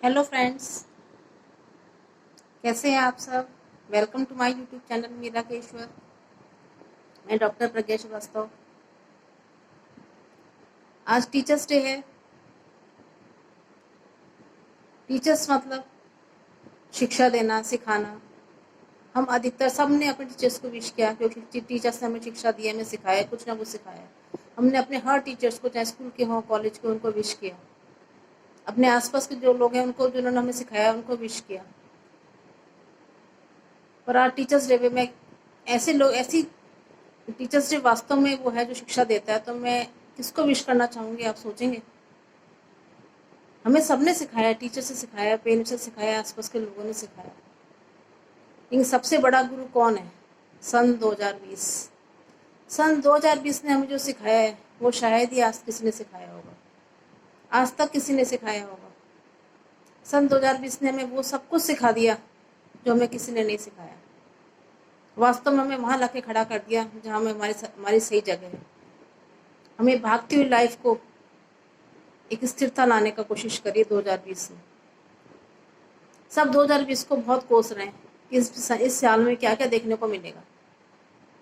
Hello friends, कैसे हैं आप सब। Welcome to my YouTube channel Meera Keshwar. मैं डॉक्टर प्रज्ञा श्रीवास्तव। आज टीचर्स डे है। टीचर्स मतलब शिक्षा देना, सिखाना। हम अधिकतर सबने अपने टीचर्स को विश किया क्योंकि टीचर्स ने हमें शिक्षा दी, हमें सिखाया, कुछ ना कुछ सिखाया। हमने अपने हर टीचर्स को, चाहे स्कूल के हों, कॉलेज के, उनको विश किया। अपने आसपास के जो लोग हैं उनको, जिन्होंने हमें सिखाया, उनको विश किया। पर आज टीचर्स डे में ऐसे लोग, ऐसी टीचर्स डे वास्तव में वो है जो शिक्षा देता है, तो मैं किसको विश करना चाहूँगी आप सोचेंगे। हमें सबने सिखाया, टीचर से सिखाया, पेरेंट्स से सिखाया, आसपास के लोगों ने सिखाया। लेकिन सबसे बड़ा गुरु कौन है? सन 2020। सन 2020 ने हमें जो सिखाया है वो शायद ही आज किसी ने सिखाया होगा, आज तक किसी ने सिखाया होगा। सन 2020 ने हमें वो सब कुछ सिखा दिया जो हमें किसी ने नहीं सिखाया। वास्तव में हमें वहाँ लाके खड़ा कर दिया जहाँ में हमारी सही जगह है। हमें भागती हुई लाइफ को एक स्थिरता लाने का कोशिश करिए 2020 में। सब 2020 को बहुत कोस रहे हैं कि इस साल में क्या क्या देखने को मिलेगा।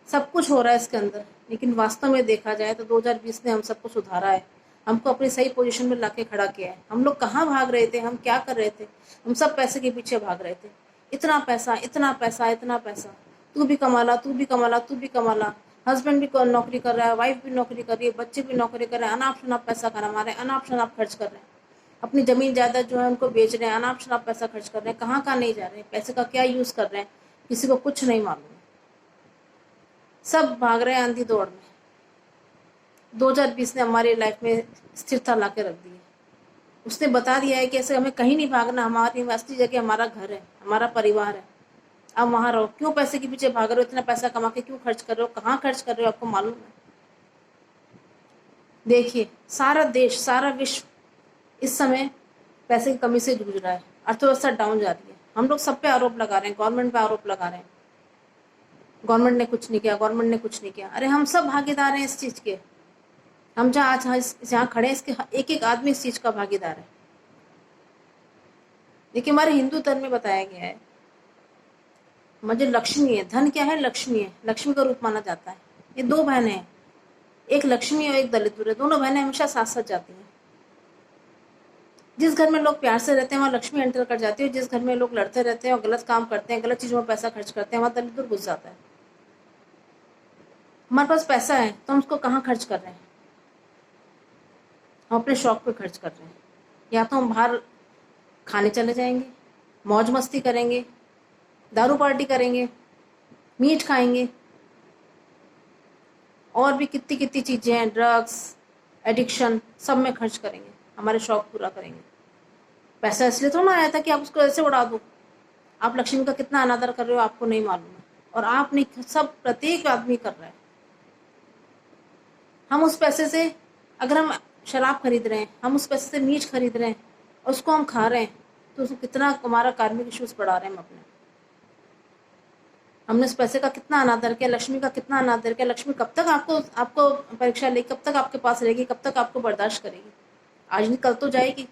सब कुछ हो रहा है इसके अंदर, लेकिन वास्तव में देखा जाए तो 2020 ने हम सबको सुधारा है, हमको अपनी सही पोजीशन में लाके खड़ा किया है। हम लोग कहाँ भाग रहे थे, हम क्या कर रहे थे? हम सब पैसे के पीछे भाग रहे थे। इतना पैसा, इतना पैसा, इतना पैसा, तू भी कमा ला, तू भी कमा ला, तू भी कमा ला। हस्बैंड भी नौकरी कर रहा है, वाइफ भी नौकरी कर रही है, बच्चे भी नौकरी कर रहे हैं, अनाप शनाप पैसा कमा रहे हैं, अनाप शनाप खर्च कर रहे हैं। अपनी जमीन जायदाद जो है उनको बेच रहे हैं, अनाप शनाप पैसा खर्च कर रहे हैं। कहाँ कहाँ नहीं जा रहे हैं, पैसे का क्या यूज कर रहे हैं, किसी को कुछ नहीं मालूम। सब भाग रहे हैं आंधी दौड़ में। 2020 ने हमारी लाइफ में स्थिरता ला के रख दी है। उसने बता दिया है कि ऐसे हमें कहीं नहीं भागना, हमारी असली जगह हमारा घर है, हमारा परिवार है। आप वहां रहो। क्यों पैसे के पीछे भाग रहे हो? इतना पैसा कमा के क्यों खर्च कर रहे हो? कहाँ खर्च कर रहे हो? आपको मालूम है? देखिए, सारा देश, सारा विश्व इस समय पैसे की कमी से जूझ रहा है। अर्थव्यवस्था डाउन जा रही है। हम लोग सब पे आरोप लगा रहे हैं, गवर्नमेंट पे आरोप लगा रहे हैं, गवर्नमेंट ने कुछ नहीं किया, गवर्नमेंट ने कुछ नहीं किया। अरे हम सब भागीदार हैं इस चीज के। हम जहाँ खड़े हैं, इसके एक एक आदमी इस चीज का भागीदार है। देखिए, हमारे हिंदू धर्म में बताया गया है, मुझे लक्ष्मी है, धन क्या है? लक्ष्मी है, लक्ष्मी का रूप माना जाता है। ये दो बहनें हैं, एक लक्ष्मी और एक दलित है। दोनों बहनें हमेशा साथ साथ जाती हैं। जिस घर में लोग प्यार से रहते हैं वहाँ लक्ष्मी एंटर कर जाती है। जिस घर में लोग लड़ते रहते हैं और गलत काम करते हैं, गलत चीजों में पैसा खर्च करते हैं, वहाँ दलित घुस जाता है। हमारे पास पैसा है तो हम उसको कहाँ खर्च कर रहे हैं? हम अपने शौक पे खर्च कर रहे हैं। या तो हम बाहर खाने चले जाएंगे, मौज मस्ती करेंगे, दारू पार्टी करेंगे, मीट खाएंगे, और भी कितनी कितनी चीजें हैं, ड्रग्स, एडिक्शन, सब में खर्च करेंगे, हमारे शौक पूरा करेंगे। पैसा इसलिए तो ना आया था कि आप उसको ऐसे उड़ा दो। आप लक्ष्मी का कितना अनादर कर रहे हो आपको नहीं मालूम है, और आप नहीं, सब प्रत्येक आदमी कर रहा है। हम उस पैसे से, अगर हम शराब खरीद रहे हैं, हम उस पैसे से मीट खरीद रहे हैं और उसको हम खा रहे हैं, तो उसको कितना हमारा कार्मिक इश्यूज बढ़ा रहे हैं हम अपने। हमने उस पैसे का कितना अनादर किया, लक्ष्मी का कितना अनादर किया। लक्ष्मी कब तक आपको आपको परीक्षा लेगी, कब तक आपके पास रहेगी, कब तक आपको बर्दाश्त करेगी? आज नहीं कल तो जाएगी।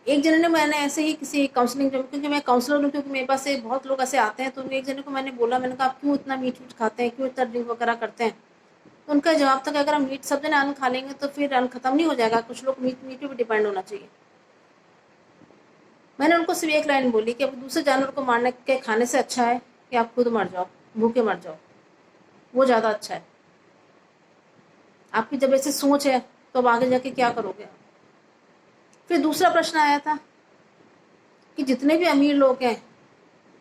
एक जने ने, मैंने ऐसे ही किसी काउंसलिंग, क्योंकि मैं काउंसलर हूँ, क्योंकि मेरे पास से बहुत लोग ऐसे आते हैं, तो एक जने को मैंने बोला, मैंने कहा आप क्यों इतना मीट वीट खाते हैं, क्यों इतना ड्रिंक वगैरह करते हैं? तो उनका जवाब था कि अगर हम मीट, सब जने अन्न खा लेंगे तो फिर अन्न खत्म नहीं हो जाएगा, कुछ लोग मीट पे भी डिपेंड होना चाहिए। मैंने उनको सिर्फ एक लाइन बोली कि अब दूसरे जानवर को मारने के खाने से अच्छा है कि आप खुद मर जाओ, भूखे मर जाओ, वो ज्यादा अच्छा है। आपकी जब ऐसी सोच है तो अब आगे जाके क्या करोगे? फिर दूसरा प्रश्न आया था कि जितने भी अमीर लोग हैं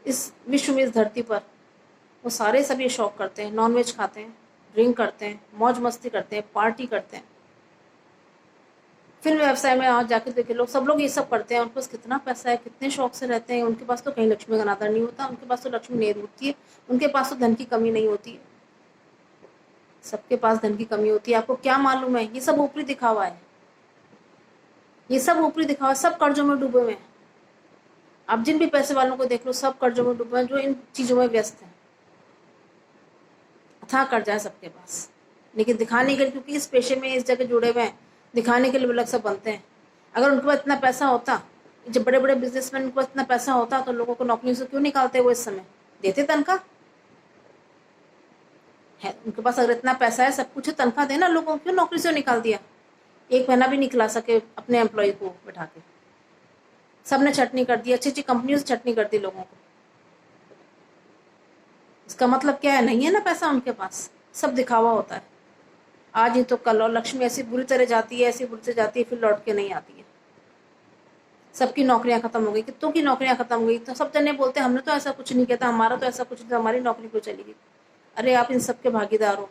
इस विश्व में, इस धरती पर, वो सारे सभी शौक करते हैं, नॉनवेज खाते हैं, ड्रिंक करते हैं, मौज मस्ती करते हैं, पार्टी करते हैं। फिल्म व्यवसाय में आज जाके देखे लोग, सब लोग ये सब करते हैं। उनके पास कितना पैसा है, कितने शौक से रहते हैं। उनके पास तो कहीं लक्ष्मी का अनादर नहीं होता, उनके पास तो लक्ष्मी नहीं रुकती है, उनके पास तो धन की कमी नहीं होती है। सबके पास धन की कमी होती है। आपको क्या मालूम है? ये सब ऊपरी दिखावा है, ये सब ऊपरी दिखावा, सब कर्जों में डूबे हुए हैं। आप जिन भी पैसे वालों को देख लो, सब कर्जों में डूबे हैं, जो इन चीजों में व्यस्त हैं। अथाह कर्जा है सबके पास, लेकिन दिखाने के लिए, क्योंकि इस पेशे में इस जगह जुड़े हुए हैं, दिखाने के लिए वो लोग सब बनते हैं। अगर उनके पास इतना पैसा होता, जब बड़े बड़े बिजनेसमैन उनके पास इतना पैसा होता तो लोगों को नौकरियों से क्यों निकालते वो इस समय, देते तनख्वाह है। उनके पास अगर इतना पैसा है, सब कुछ है, तनख्वाह देना लोगों को, क्यों नौकरी से निकाल दिया। एक महीना भी निकला सके अपने एम्प्लॉय को बैठा के, सबने छटनी कर दी, अच्छी अच्छी कंपनियों से छटनी कर दी लोगों को। इसका मतलब क्या है, नहीं है ना पैसा उनके पास, सब दिखावा होता है। आज ही तो कल, और लक्ष्मी ऐसी बुरी तरह जाती है, ऐसी बुरी तरह जाती है, फिर लौट के नहीं आती है। सबकी नौकरियां खत्म हो गई, कितनों की नौकरियां खत्म हो गई। तो सब जने बोलते हैं हमने तो ऐसा कुछ नहीं किया था, हमारा तो ऐसा कुछ नहीं था, हमारी नौकरी क्यों चली गई। अरे आप इन सबके भागीदार हो।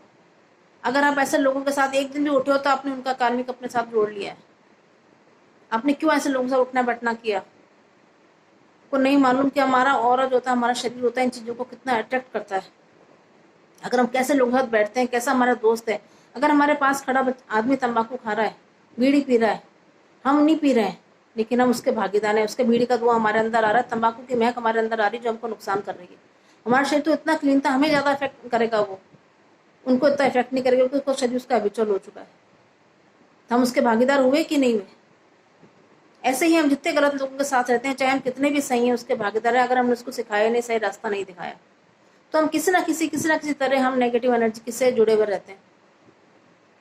अगर आप ऐसे लोगों के साथ एक दिन भी उठे हो तो आपने उनका कार्मिक अपने साथ जोड़ लिया है। आपने क्यों ऐसे लोगों से उठना बैठना किया। को नहीं मालूम कि हमारा ऑरा जो होता है, हमारा शरीर होता है, इन चीज़ों को कितना अट्रैक्ट करता है। अगर हम कैसे लोगों के साथ बैठते हैं, कैसा हमारा दोस्त है। अगर हमारे पास खड़ा आदमी तंबाकू खा रहा है, बीड़ी पी रहा है, हम नहीं पी रहे हैं, लेकिन हम उसके भागीदार हैं, उसके बीड़ी का धुआं हमारे अंदर आ रहा है, तंबाकू की महक हमारे अंदर आ रही है, जो हमको नुकसान कर रही है। हमारा शरीर तो इतना क्लीन था, हमें ज़्यादा इफेक्ट करेगा वो, उनको इतना इफेक्ट नहीं करेगा, क्योंकि उसका शरीर उसका हैबिचुअल हो चुका है। तो हम उसके भागीदार हुए कि नहीं हुए। ऐसे ही हम जितने गलत लोगों के साथ रहते हैं, चाहे हम कितने भी सही हैं, उसके भागीदार हैं। अगर हमने उसको सिखाया नहीं, सही रास्ता नहीं दिखाया, तो हम किसी ना किसी तरह हम नेगेटिव एनर्जी से जुड़े हुए रहते हैं।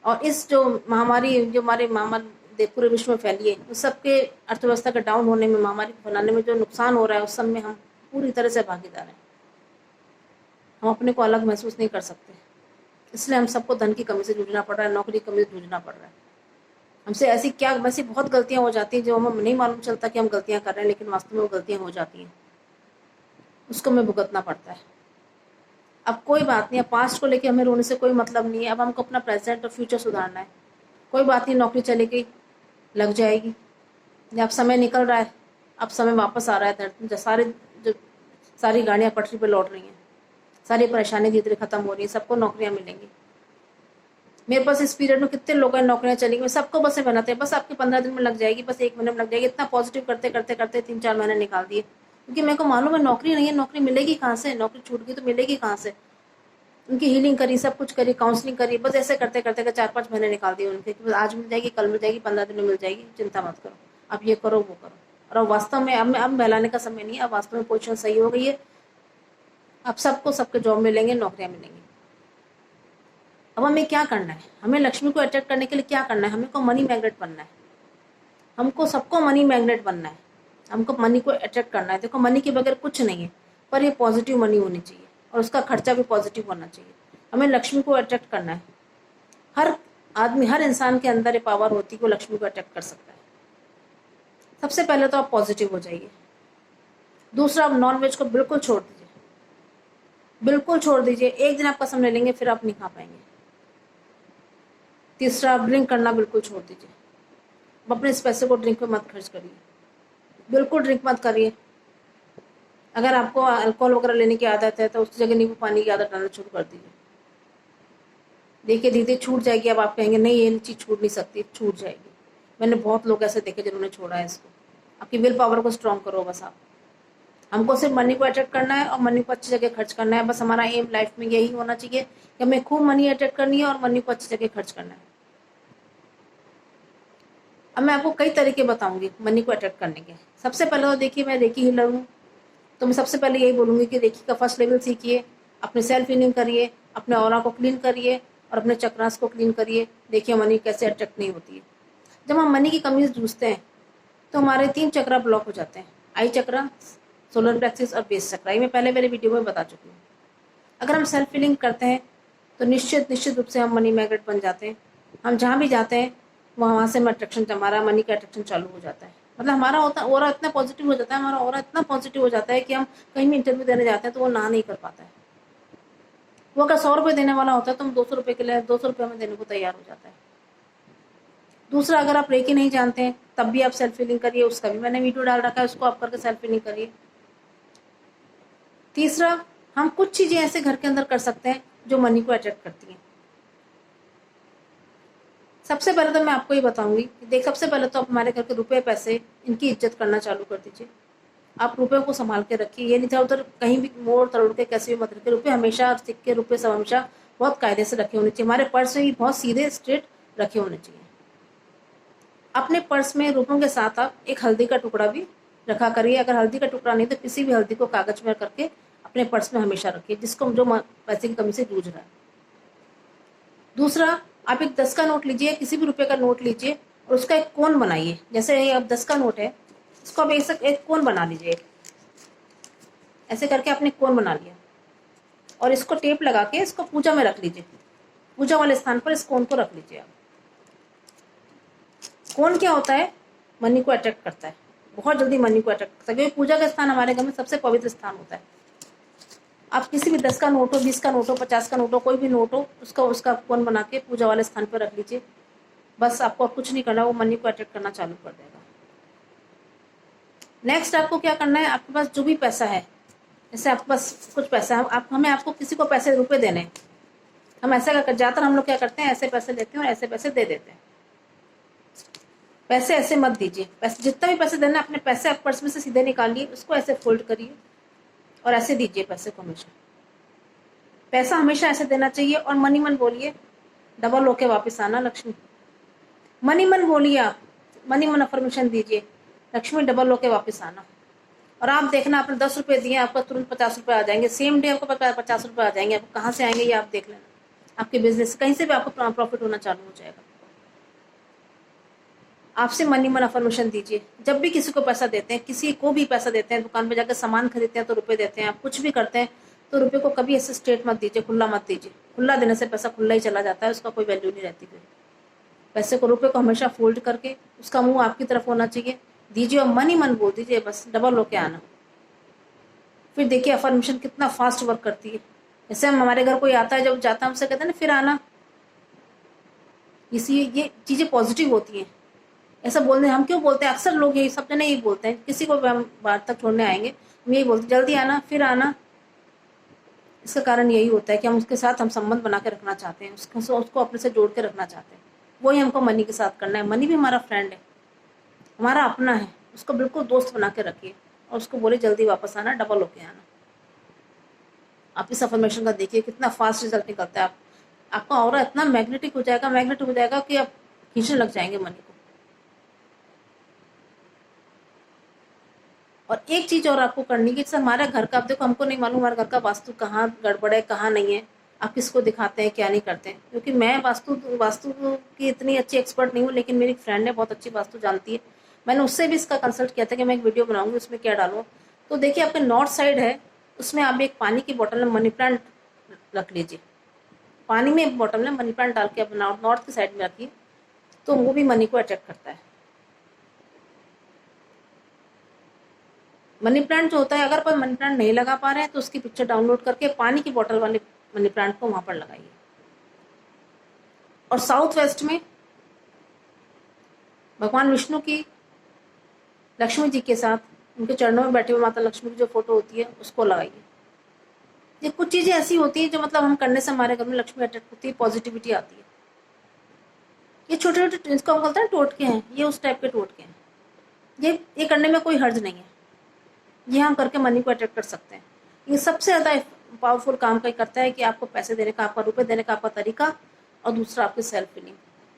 और इस जो महामारी, जो हमारे महामारी पूरे विश्व में फैली है, उस सबके अर्थव्यवस्था का डाउन होने में, महामारी को फैलाने में जो नुकसान हो रहा है, उस सब में हम पूरी तरह से भागीदार हैं। हम अपने को अलग महसूस नहीं कर सकते, इसलिए हम सबको धन की कमी से जूझना पड़ रहा है, नौकरी की कमी से जूझना पड़ रहा है। हमसे वैसी बहुत गलतियां हो जाती हैं जो हमें नहीं मालूम चलता कि हम गलतियां कर रहे हैं, लेकिन वास्तव में वो गलतियां हो जाती हैं, उसको हमें भुगतना पड़ता है। अब कोई बात नहीं, अब पास्ट को लेके हमें रोने से कोई मतलब नहीं है। अब हमको अपना प्रेजेंट और फ्यूचर सुधारना है। कोई बात नहीं, नौकरी चली गई, लग जाएगी। जब समय निकल रहा है, अब समय वापस आ रहा है, जो सारी गाड़ियाँ पटरी पर लौट रही हैं, सारी परेशानी धीरे धीरे खत्म हो रही है, सबको नौकरियाँ मिलेंगी। मेरे पास इस पीरियड में कितने लोगों की नौकरियाँ चलेंगी, मैं सबको बस बनाते हैं, बस आपके 15 दिन में लग जाएगी, बस 1 महीने में लग जाएगी। इतना पॉजिटिव करते करते करते 3-4 महीने निकाल दिए, क्योंकि मेरे को मालूम है नौकरी नहीं है, नौकरी मिलेगी कहाँ से, नौकरी छूट गई तो मिलेगी कहाँ से। उनकी हीलिंग करी, सब कुछ करी, काउंसलिंग करी, बस ऐसे करते करते 4-5 महीने निकाल दिए उनके, कि आज मिल जाएगी, कल मिल जाएगी, 15 दिन में मिल जाएगी, चिंता मत करो, अब ये करो वो करो। और अब वास्तव में अब बहलाने का समय नहीं है, अब वास्तव में पोजीशन सही हो गई है। अब सबको सबके जॉब मिलेंगे, नौकरियां मिलेंगी। अब हमें क्या करना है, हमें लक्ष्मी को अट्रैक्ट करने के लिए क्या करना है, हमें को मनी मैग्नेट बनना है। हमको सबको मनी मैग्नेट बनना है, हमको मनी को अट्रैक्ट करना है। देखो मनी के बगैर कुछ नहीं है, पर ये पॉजिटिव मनी होनी चाहिए और उसका खर्चा भी पॉजिटिव होना चाहिए। हमें लक्ष्मी को अट्रैक्ट करना है। हर आदमी, हर इंसान के अंदर ये पावर होती है, वो लक्ष्मी को अट्रैक्ट कर सकता है। सबसे पहले तो आप पॉजिटिव हो जाइए। दूसरा, आप नॉन वेज को बिल्कुल छोड़ दीजिए, बिल्कुल छोड़ दीजिए। एक दिन आप कसम ले लेंगे, फिर आप नहीं खा पाएंगे। तीसरा, आप ड्रिंक करना बिल्कुल छोड़ दीजिए। आप अपने इस पैसे को ड्रिंक में मत खर्च करिए, बिल्कुल ड्रिंक मत करिए। अगर आपको अल्कोहल वगैरह लेने की आदत है तो उस जगह नींबू पानी की आदत डालना शुरू कर दीजिए। देखिए धीरे धीरे छूट जाएगी। अब आप कहेंगे नहीं ये चीज़ छूट नहीं सकती, छूट जाएगी। मैंने बहुत लोग ऐसे देखे जिन्होंने छोड़ा है इसको। आपकी विल पावर को स्ट्रॉन्ग करो बस आप। हमको सिर्फ मनी को अट्रैक्ट करना है और मनी को अच्छी जगह खर्च करना है। बस हमारा एम लाइफ में यही होना चाहिए कि हमें खूब मनी अट्रैक्ट करनी है और मनी को अच्छी जगह खर्च करना है। अब मैं आपको कई तरीके बताऊंगी मनी को अट्रैक्ट करने के। सबसे पहले तो देखिए, मैं रेकी हीलर हूँ, तो मैं सबसे पहले यही बोलूँगी कि रेकी का फर्स्ट लेवल सीखिए, अपने सेल्फ हीलिंग करिए, अपने ऑरा को क्लीन करिए और अपने चक्रास को क्लीन करिए। देखिए मनी कैसे अट्रैक्ट नहीं होती है। जब हम मनी की कमी से जूझते हैं तो हमारे 3 चक्रा ब्लॉक हो जाते हैं, आई चक्रा, सोलर प्लेक्सिस और बेस चक्रा। ये मैं पहले मेरे वीडियो में बता चुकी हूँ। अगर हम सेल्फ हीलिंग करते हैं तो निश्चित रूप से हम मनी मैग्नेट बन जाते हैं। हम जहाँ भी जाते हैं वहाँ से हमारा मनी का अट्रैक्शन चालू हो जाता है। मतलब हमारा ऑरा इतना पॉजिटिव हो जाता है, हमारा ऑरा इतना पॉजिटिव हो जाता है कि हम कहीं भी इंटरव्यू देने जाते हैं तो वो ना नहीं कर पाता है। वो अगर 100 रुपये देने वाला होता है तो हम 200 रुपये के लिए 200 रुपये में देने को तैयार हो जाता है। दूसरा, अगर आप रेकी नहीं जानते हैं तब भी आप सेल्फ हीलिंग करिए, उसका भी मैंने वीडियो डाल रखा है, उसको आप करके सेल्फ हीलिंग करिए। तीसरा, हम कुछ चीज़ें ऐसे घर के अंदर कर सकते हैं जो मनी को अट्रैक्ट करती हैं। सबसे पहले तो मैं आपको ये बताऊंगी कि सबसे पहले तो आप हमारे घर के रुपए पैसे इनकी इज्जत करना चालू कर दीजिए। आप रुपए को संभाल के रखिए, ये नहीं था उधर कहीं भी मोड़ तोड़ के कैसे भी मत रखिए। रुपए हमेशा, सिक्के रुपए सब हमेशा बहुत कायदे से रखे होने चाहिए। हमारे पर्स में भी बहुत सीधे स्ट्रेट रखे होने चाहिए। अपने पर्स में रुपयों के साथ आप एक हल्दी का टुकड़ा भी रखा करिए। अगर हल्दी का टुकड़ा नहीं तो किसी भी हल्दी को कागज में करके अपने पर्स में हमेशा रखिए, जिसको जो पैसे की कमी से जूझ रहा है। दूसरा, आप एक 10 का नोट लीजिए, किसी भी रुपए का नोट लीजिए और उसका एक कोन बनाइए। जैसे ये अब 10 का नोट है, इसको आप एक कोन बना लीजिए। ऐसे करके आपने कोन बना लिया और इसको टेप लगा के इसको पूजा में रख लीजिए। पूजा वाले स्थान पर इस कोन को रख लीजिए आप। कोन क्या होता है? मनी को अट्रैक्ट करता है, बहुत जल्दी मनी को अट्रैक्ट करता है, क्योंकि पूजा का स्थान हमारे घर में सबसे पवित्र स्थान होता है। आप किसी भी 10 का नोट हो, 20 का नोट हो, 50 का नोट हो, कोई भी नोट हो, उसका कोन बना के पूजा वाले स्थान पर रख लीजिए। बस आपको कुछ नहीं करना, वो मनी को अट्रैक्ट करना चालू कर देगा। नेक्स्ट आपको क्या करना है, आपके पास जो भी पैसा है, जैसे आपके पास कुछ पैसा है, आपको किसी को पैसे रुपए देने हैं। हम ऐसा कर ज़्यादातर हम लोग क्या करते हैं, ऐसे पैसे लेते हैं और ऐसे पैसे दे देते हैं। पैसे ऐसे मत दीजिए। पैसे जितना भी पैसे देना, अपने पैसे आप पर्स में से सीधे निकालिए, उसको ऐसे फोल्ड करिए और ऐसे दीजिए पैसे को। हमेशा पैसा हमेशा ऐसे देना चाहिए और मनी मन बोलिए, डबल होके वापस आना लक्ष्मी। मनी मन बोलिए, आप मनी मन अफर्मेशन दीजिए, लक्ष्मी डबल होके वापस आना। और आप देखना, आपने 10 रुपए दिए, आपका तुरंत 50 रुपए आ जाएंगे। सेम डे आपको 50 रुपए आ जाएंगे। आपको कहाँ से आएंगे ये आप देख लेना। आपके बिजनेस कहीं से भी आपको प्रॉफिट होना चालू हो जाएगा। आपसे मनी मन अफर्मेशन दीजिए। जब भी किसी को पैसा देते हैं, किसी को भी पैसा देते हैं, दुकान पे जाकर सामान खरीदते हैं तो रुपए देते हैं, आप कुछ भी करते हैं तो रुपए को कभी ऐसे स्ट्रेट मत दीजिए, खुला मत दीजिए। खुला देने से पैसा खुला ही चला जाता है, उसका कोई वैल्यू नहीं रहती। फिर पैसे को, रुपए को हमेशा फोल्ड करके उसका मुंह आपकी तरफ होना चाहिए, दीजिए और मनी मन बोल दीजिए, बस डबल होके आना। फिर देखिए अफर्मेशन कितना फास्ट वर्क करती है। जैसे हम, हमारे घर कोई आता है, जब जाता है हमसे कहते हैं ना फिर आना, इसलिए ये चीजें पॉजिटिव होती हैं। ऐसा बोलने हम क्यों बोलते हैं, अक्सर लोग यही सब जने यही बोलते हैं, किसी को भी हम बाहर तक छोड़ने आएंगे हम यही बोलते हैं, जल्दी आना, फिर आना। इसका कारण यही होता है कि हम उसके साथ हम संबंध बना के रखना चाहते हैं, उसको अपने से जोड़ के रखना चाहते हैं। वही हमको मनी के साथ करना है। मनी भी हमारा फ्रेंड है, हमारा अपना है, उसको बिल्कुल दोस्त बना के रखिए और उसको बोले जल्दी वापस आना, डबल होके आना। आप इस अफर्मेशन का देखिए कितना फास्ट रिजल्ट निकलता है। आपका ऑरा इतना मैग्नेटिक हो जाएगा कि आप खींचने लग जाएंगे मनी को। और एक चीज और आपको करनी है, हमारे घर का, आप देखो हमको नहीं मालूम हमारे घर का वास्तु कहाँ गड़बड़ है कहाँ नहीं है, आप किसको दिखाते हैं क्या नहीं करते हैं। क्योंकि मैं वास्तु की इतनी अच्छी एक्सपर्ट नहीं हूँ, लेकिन मेरी फ्रेंड है बहुत अच्छी वास्तु जानती है। मैंने उससे भी इसका कंसल्ट किया था कि मैं एक वीडियो बनाऊंगी, उसमें क्या डालूँ। तो देखिए आपके नॉर्थ साइड है, उसमें आप एक पानी की बोतल में मनी प्लांट रख लीजिए। पानी में एक बोतल में मनी प्लांट डाल के अपना नॉर्थ की साइड में रखिए, तो वो भी मनी को अट्रैक्ट करता है। मनी प्लांट जो होता है, अगर कोई मनी प्लांट नहीं लगा पा रहे हैं तो उसकी पिक्चर डाउनलोड करके पानी की बोतल वाले मनी प्लांट को वहां पर लगाइए। और साउथ वेस्ट में भगवान विष्णु की लक्ष्मी जी के साथ उनके चरणों में बैठे हुए माता लक्ष्मी की जो फोटो होती है उसको लगाइए। ये कुछ चीजें ऐसी होती है जो मतलब हम करने से हमारे घर में लक्ष्मी अट्रैक्ट होती है, पॉजिटिविटी आती है। ये छोटे छोटे इसको हम बोलते हैं टोटके हैं, ये उस टाइप के टोटके हैं। ये करने में कोई हर्ज नहीं है, ये हम करके मनी को अट्रैक्ट कर सकते हैं। ये सबसे ज्यादा पावरफुल काम का करता है कि आपको पैसे देने का, आपका रुपए देने का आपका तरीका, और दूसरा आपकी सेल्फ फीलिंग।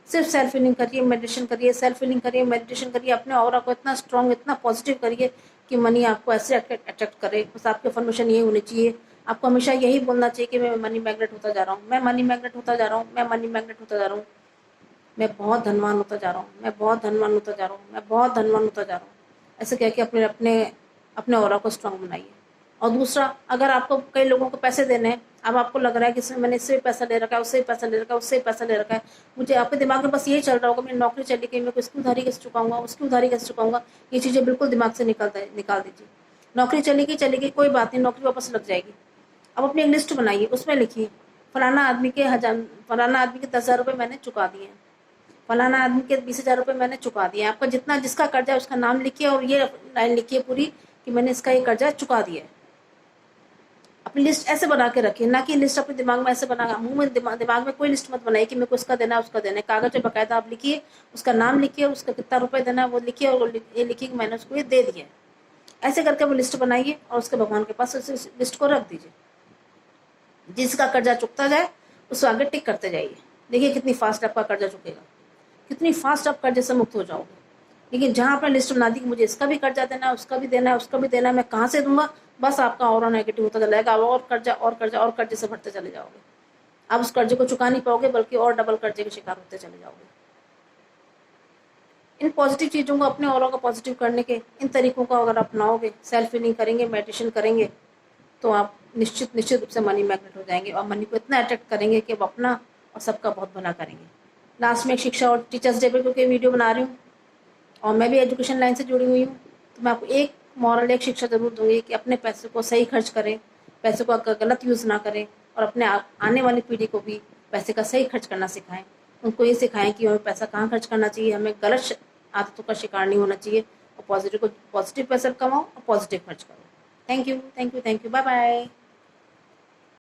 सिर्फ सेल्फ फीलिंग करिए, मेडिटेशन करिए, सेल्फ फीलिंग करिए, मेडिटेशन करिए, अपने ऑरा को इतना स्ट्रॉन्ग, इतना पॉजिटिव करिए कि मनी आपको ऐसे अट्रैक्ट करे। बस आपकी अफर्मेशन यही होनी चाहिए, आपको हमेशा यही बोलना चाहिए कि मैं मनी मैग्नेट होता जा रहा हूँ, मैं मनी मैग्नेट होता जा रहा हूँ, मैं मनी मैग्नेट होता जा रहा हूँ, मैं बहुत धनवान होता जा रहा हूँ, मैं बहुत धनवान होता जा रहा हूँ, मैं बहुत धनवान होता जा रहा हूँ। ऐसे कह के अपने अपने अपने ऑरा को स्ट्रांग बनाइए। और दूसरा, अगर आपको कई लोगों को पैसे देने हैं, अब आपको लग रहा है कि मैंने इससे भी पैसा ले रखा है, उससे भी पैसा ले रखा है, उससे भी पैसा ले रखा है, मुझे आपके दिमाग में बस यही चल रहा होगा मेरी नौकरी चली गई, मैं इसकी उधारी कैसे चुकाऊंगा, उसकी उधारी कैसे चुकाऊंगा। ये चीज़ें बिल्कुल दिमाग से निकाल दीजिए। नौकरी चली गई, कोई बात नहीं, नौकरी वापस लग जाएगी। अब अपनी एक लिस्ट बनाइए, उसमें लिखिए फलाना आदमी के 10,000 रुपये मैंने चुका दिए हैं, फलाना आदमी के 20,000 रुपये मैंने चुका दिए। आपका जितना जिसका कर्जा है उसका नाम लिखिए और ये लाइन लिखिए पूरी कि मैंने इसका ये कर्जा चुका दिया है। अपनी लिस्ट ऐसे बना के रखिए, ना कि लिस्ट अपने दिमाग में ऐसे बना, मुंह में दिमाग में कोई लिस्ट मत बनाइए कि मेरे को इसका देना है उसका देना है। कागज पे बकायदा आप लिखिए, उसका नाम लिखिए और उसका कितना रुपए देना है वो लिखिए, और ये लिखिए कि मैंने उसको ये दे दिया। ऐसे करके वो लिस्ट बनाइए और उसके भगवान के पास उस लिस्ट को रख दीजिए। जिसका कर्जा चुकता जाए उसको आगे टिक करते जाइए, देखिए कितनी फास्ट आपका कर्जा चुकेगा। कितनी फास्ट आप कर्जे से मुक्त हो जाओगे। लेकिन जहाँ आपने लिस्ट बना दी कि मुझे इसका भी कर्जा देना है, उसका भी देना है, उसका भी देना है, मैं कहाँ से दूंगा, बस आपका और नेगेटिव होता चला जाएगा, और कर्जा और कर्जा और कर्जे से भरते चले जाओगे। आप उस कर्जे को चुका नहीं पाओगे, बल्कि और डबल कर्जे के शिकार होते चले जाओगे। इन पॉजिटिव चीज़ों को अपने औरों को पॉजिटिव करने के इन तरीकों को अगर अपनाओगे, सेल्फ हीलिंग करेंगे, मेडिटेशन करेंगे, तो आप निश्चित रूप से मनी मैग्नेट हो जाएंगे और मनी को इतना अट्रैक्ट करेंगे कि आप अपना और सबका बहुत भला करेंगे। लास्ट में एक शिक्षा और टीचर्स डे पर क्योंकि वीडियो बना रही हूँ और मैं भी एजुकेशन लाइन से जुड़ी हुई हूँ, तो मैं आपको एक मॉरल, एक शिक्षा ज़रूर दूंगी कि अपने पैसे को सही खर्च करें, पैसे को गलत यूज़ ना करें, और अपने आने वाली पीढ़ी को भी पैसे का सही खर्च करना सिखाएं। उनको ये सिखाएं कि हमें पैसा कहाँ खर्च करना चाहिए, हमें गलत आदतों का शिकार नहीं होना चाहिए, और पॉजिटिव पैसा कमाओ और पॉजिटिव खर्च करो। Thank you, thank you, thank you, bye bye.